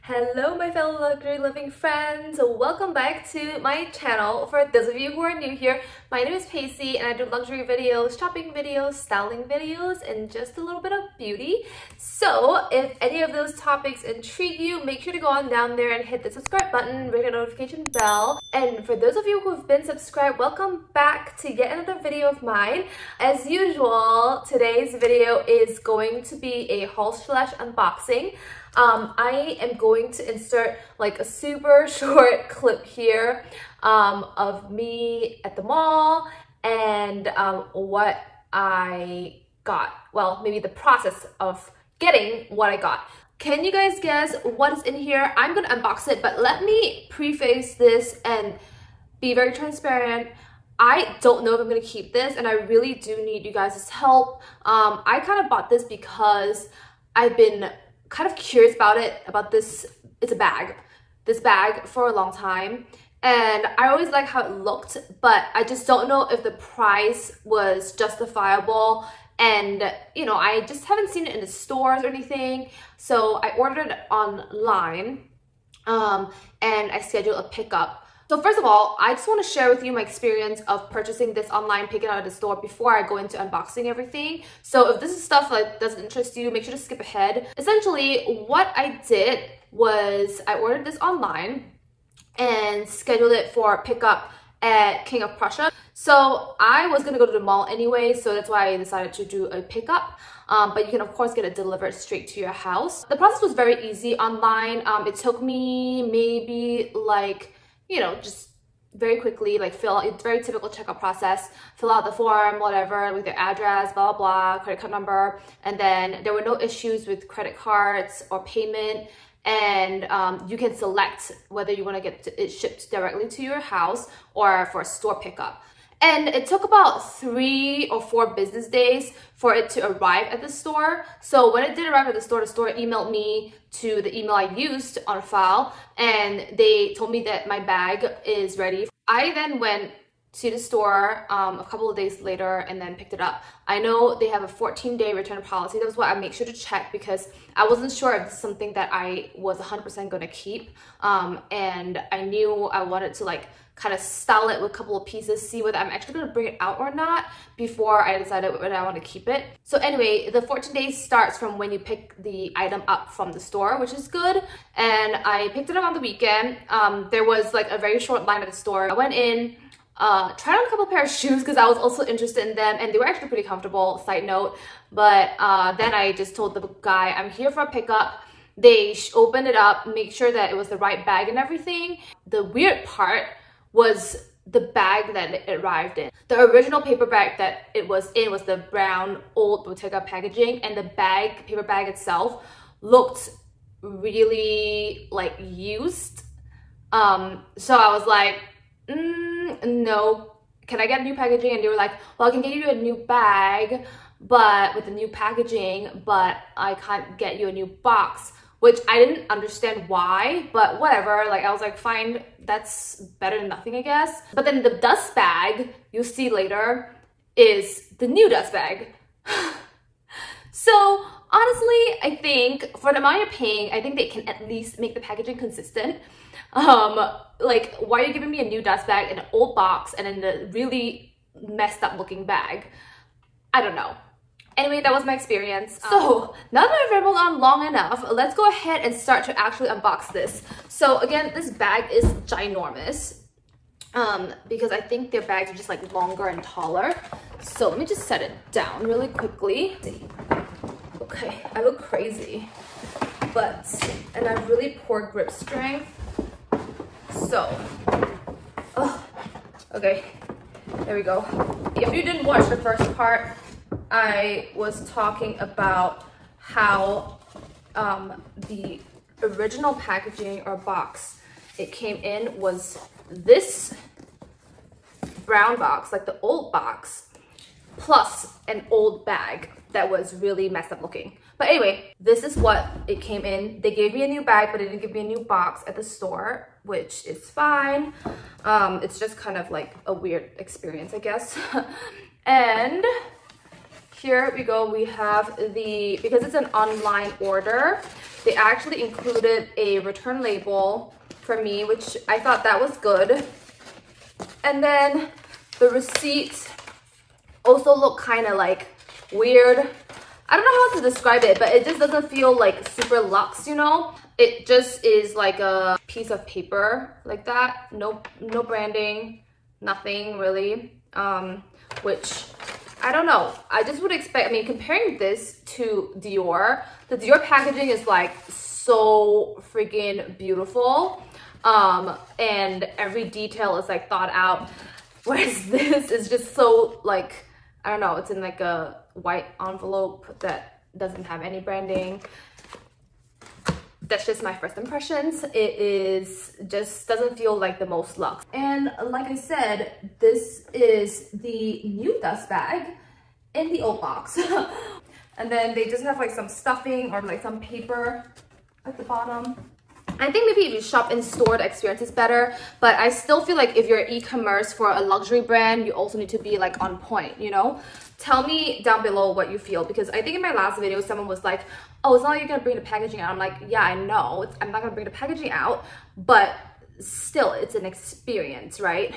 Hello my fellow luxury living friends, welcome back to my channel. For those of you who are new here, my name is Pacey and I do luxury videos, shopping videos, styling videos, and just a little bit of beauty. So if any of those topics intrigue you, make sure to go on down there and hit the subscribe button, ring the notification bell. And for those of you who have been subscribed, welcome back to yet another video of mine. As usual, today's video is going to be a haul / unboxing. I am going to insert like a super short clip here of me at the mall and what I got. Well, maybe the process of getting what I got. Can you guys guess what is in here? I'm gonna unbox it, but let me preface this and be very transparent. I don't know if I'm gonna keep this and I really do need you guys' help. I kind of bought this because I've been kind of curious about this. It's a bag, this bag for a long time, and I always like how it looked, but I just don't know if the price was justifiable, and you know, I just haven't seen it in the stores or anything, so I ordered it online and I scheduled a pickup. So first of all, I just want to share with you my experience of purchasing this online, picking it out of the store before I go into unboxing everything. So if this is stuff that doesn't interest you, make sure to skip ahead. Essentially, what I did was I ordered this online and scheduled it for pickup at King of Prussia. So I was going to go to the mall anyway, so that's why I decided to do a pickup. But you can of course get it delivered straight to your house. The process was very easy online. It took me maybe like, you know, just very quickly, like it's very typical checkout process, fill out the form, whatever, with your address, blah, blah, blah, credit card number. And then there were no issues with credit cards or payment. And you can select whether you want to get it shipped directly to your house or for a store pickup. And it took about 3 or 4 business days for it to arrive at the store. So when it did arrive at the store emailed me to the email I used on file, and they told me that my bag is ready. I then went to the store a couple of days later and then picked it up. I know they have a 14-day return policy. That was what I make sure to check because I wasn't sure if this is something that I was 100% going to keep. And I knew I wanted to like kind of style it with a couple of pieces, see whether I'm actually going to bring it out or not before I decided whether I want to keep it. So anyway, the 14 days starts from when you pick the item up from the store, which is good. And I picked it up on the weekend. There was like a very short line at the store. I went in, tried on a couple pair of shoes because I was also interested in them, and they were actually pretty comfortable, side note. But then I just told the guy, I'm here for a pickup. They opened it up, make sure that it was the right bag and everything. The weird part was the bag that it arrived in. The original paper bag that it was in was the brown old Bottega packaging, and the paper bag itself looked really like used. So I was like, no, can I get new packaging? And they were like, well, I can get you a new bag, but with the new packaging, but I can't get you a new box, which I didn't understand why, but whatever. Like, I was like, fine, that's better than nothing, I guess. But then the dust bag you'll see later is the new dust bag. So honestly, I think for the amount you're paying, I think they can at least make the packaging consistent. Like, why are you giving me a new dust bag in an old box and in the really messed up looking bag? I don't know. Anyway, that was my experience. So now that I've rambled on long enough, let's go ahead and start to actually unbox this. So again, this bag is ginormous because I think their bags are just like longer and taller. So let me just set it down really quickly. Okay, I look crazy, and I have really poor grip strength. So, okay, there we go. If you didn't watch the first part, I was talking about how the original packaging or box it came in was this brown box, like the old box, plus an old bag that was really messed up looking. But anyway, this is what it came in. They gave me a new bag, but they didn't give me a new box at the store, which is fine. It's just kind of like a weird experience, I guess. And here we go. We have because it's an online order, They actually included a return label for me, which I thought that was good. And then the receipt also looked kind of like weird. I don't know how to describe it, but it just doesn't feel like super luxe, you know? It just is like a piece of paper like that. No branding, nothing really. Which I don't know. I just would expect, I mean, comparing this to Dior, the Dior packaging is like so freaking beautiful. And every detail is like thought out. Whereas this is just so like, I don't know, it's in like a white envelope that doesn't have any branding. That's just my first impressions. It is just doesn't feel like the most luxe. And like I said, this is the new dust bag in the old box. And then they just have like some stuffing or like some paper at the bottom. I think maybe if you shop in store, the experience is better, but I still feel like if you're e-commerce for a luxury brand, you also need to be like on point, you know? Tell me down below what you feel, because I think in my last video, someone was like, oh, it's not like you're gonna bring the packaging out. I'm like, yeah, I know. I'm not gonna bring the packaging out, but still, it's an experience, right?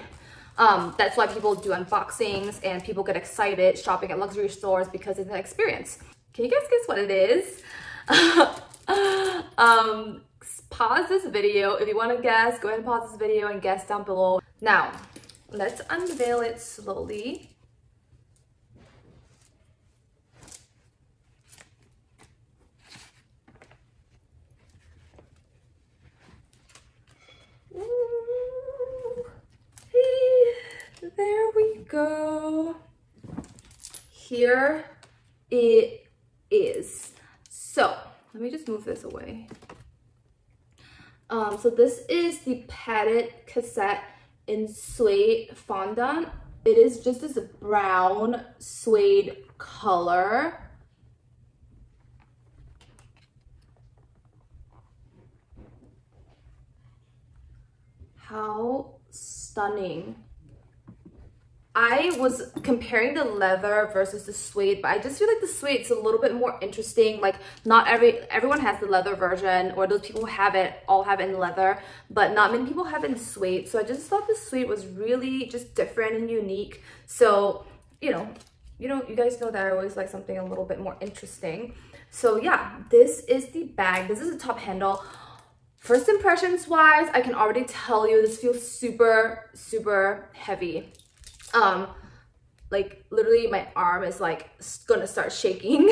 That's why people do unboxings and people get excited shopping at luxury stores because it's an experience. Can you guys guess what it is? Pause this video. If you want to guess, go ahead and pause this video and guess down below. Now, let's unveil it slowly. Ooh. There we go. Here it is. So, let me just move this away. So this is the padded cassette in Suede Fondant. It is just this brown suede color. How stunning. I was comparing the leather versus the suede, but I just feel like the suede is a little bit more interesting. Like not everyone has the leather version, or those people who have it all have it in leather, but not many people have it in suede. So I just thought the suede was really just different and unique. So, you guys know that I always like something a little bit more interesting. So yeah, this is the bag. This is the top handle. First impressions wise, I can already tell you this feels super, super heavy. Like literally my arm is like gonna start shaking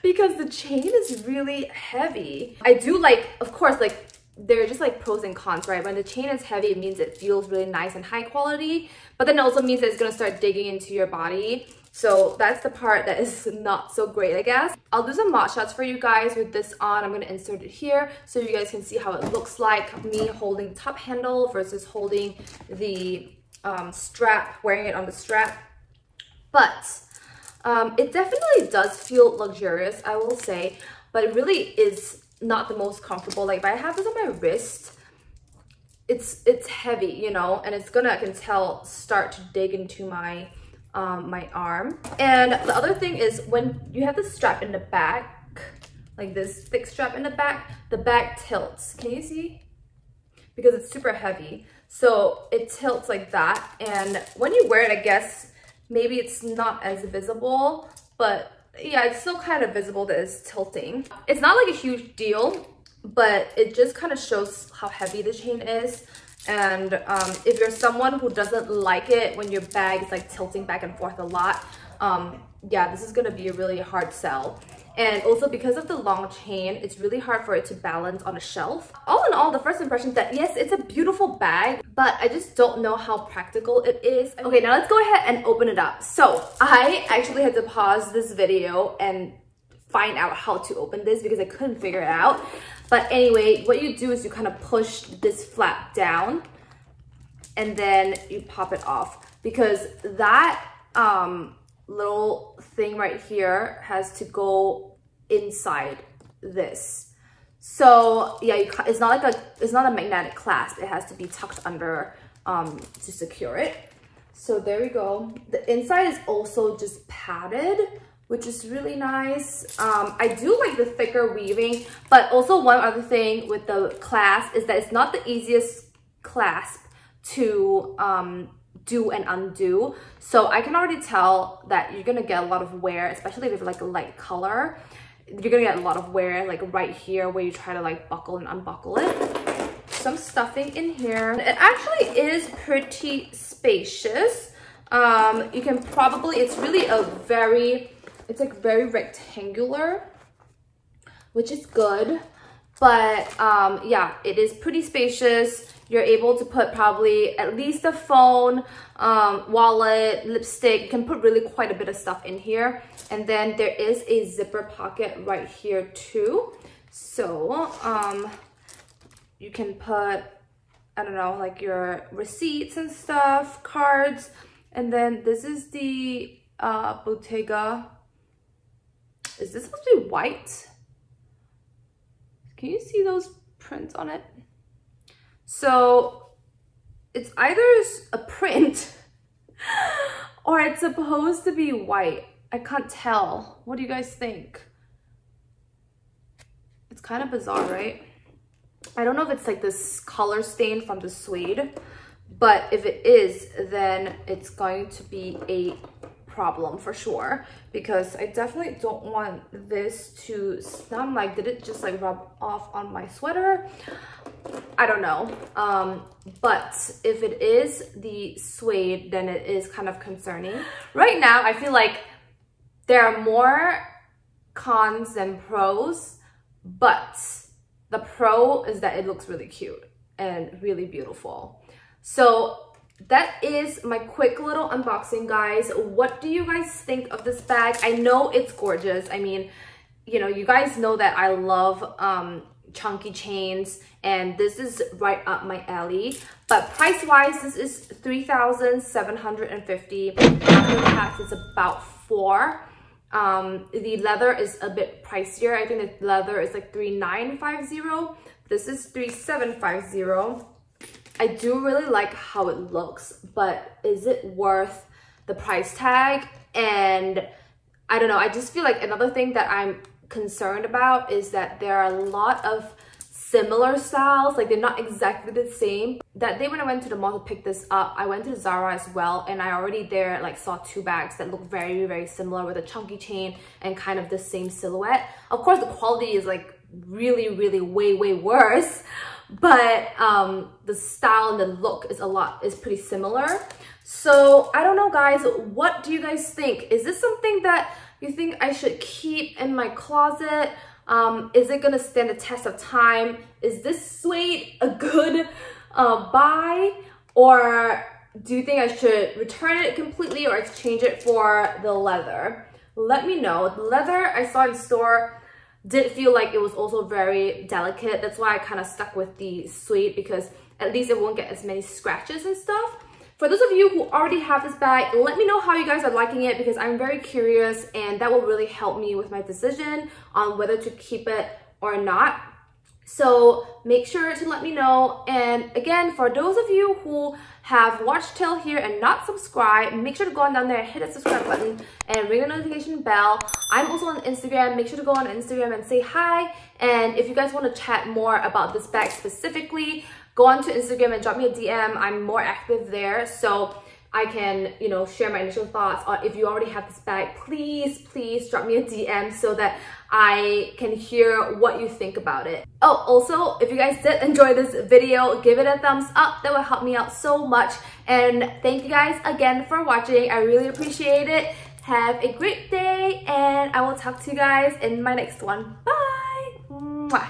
because the chain is really heavy. I do like, of course, like there are just like pros and cons, right? When the chain is heavy, it means it feels really nice and high quality, but then it also means that it's gonna start digging into your body. So that's the part that is not so great, I guess. I'll do some mod shots for you guys with this on. I'm gonna insert it here so you guys can see how it looks like, me holding the top handle versus holding the strap, wearing it on the strap. But it definitely does feel luxurious, I will say, but it really is not the most comfortable. Like if I have this on my wrist, it's heavy, you know, and it's gonna, I can tell, start to dig into my my arm. And the other thing is when you have the strap in the back, like this thick strap in the bag tilts. Can you see? Because it's super heavy. So it tilts like that. And when you wear it, I guess maybe it's not as visible, but yeah, it's still kind of visible that it's tilting. It's not like a huge deal, but it just kind of shows how heavy the chain is. And if you're someone who doesn't like it when your bag is like tilting back and forth a lot, yeah, this is gonna be a really hard sell. And also because of the long chain, it's really hard for it to balance on a shelf. All in all, the first impression is that yes, it's a beautiful bag, but I just don't know how practical it is. Okay, now let's go ahead and open it up. So I actually had to pause this video and find out how to open this because I couldn't figure it out. But anyway, what you do is you kind of push this flap down and then you pop it off, because that little thing right here has to go inside this. So yeah, it's not a magnetic clasp. It has to be tucked under to secure it. So there we go. The inside is also just padded, which is really nice. I do like the thicker weaving, but also one other thing with the clasp is that it's not the easiest clasp to do and undo. So I can already tell that you're gonna get a lot of wear, especially if you have like a light color. You're gonna get a lot of wear like right here where you try to like buckle and unbuckle it. Some stuffing in here. It actually is pretty spacious. You can probably, it's really a very, it's like very rectangular, which is good. But yeah, it is pretty spacious. You're able to put probably at least a phone, wallet, lipstick. You can put really quite a bit of stuff in here. And then there is a zipper pocket right here too. So you can put, I don't know, like your receipts and stuff, cards. And then this is the Bottega. Is this supposed to be white? Can you see those prints on it? So it's either a print or it's supposed to be white. I can't tell. What do you guys think? It's kind of bizarre, right? I don't know if it's like this color stain from the suede, but if it is, then it's going to be a problem for sure, because I definitely don't want this to snap. Like, did it just like rub off on my sweater? I don't know. But if it is the suede, then it is kind of concerning. Right now, I feel like there are more cons than pros, but the pro is that it looks really cute and really beautiful. So that is my quick little unboxing, guys. What do you guys think of this bag? I know it's gorgeous. I mean, you know, you guys know that I love chunky chains, and this is right up my alley. But price-wise, this is $3,750. After tax, it's about $4,000. The leather is a bit pricier. I think the leather is like $3,950. This is $3,750. I do really like how it looks, but is it worth the price tag? And I don't know, I just feel like another thing that I'm concerned about is that there are a lot of similar styles, like they're not exactly the same. That day when I went to the mall to pick this up, I went to Zara as well, and I already there like saw two bags that look very, very similar with a chunky chain and kind of the same silhouette. Of course, the quality is like really, really way worse, but the style and the look is pretty similar. So I don't know, guys, what do you guys think? Is this something that you think I should keep in my closet? Is it gonna stand the test of time? Is this suede a good buy, or do you think I should return it completely or exchange it for the leather? Let me know. The leather I saw in store did feel like it was also very delicate. That's why I kind of stuck with the suede, because at least it won't get as many scratches and stuff. For those of you who already have this bag, let me know how you guys are liking it, because I'm very curious, and that will really help me with my decision on whether to keep it or not. So make sure to let me know. And again, for those of you who have watched till here and not subscribed, make sure to go on down there and hit the subscribe button and ring the notification bell. I'm also on Instagram. Make sure to go on Instagram and say hi. And if you guys want to chat more about this bag specifically, go on to Instagram and drop me a DM. I'm more active there, so I can, you know, share my initial thoughts. Or if you already have this bag, please drop me a DM so that I can hear what you think about it. Oh, also, if you guys did enjoy this video, give it a thumbs up. That will help me out so much. And thank you guys again for watching. I really appreciate it. Have a great day, and I will talk to you guys in my next one. Bye! Mwah.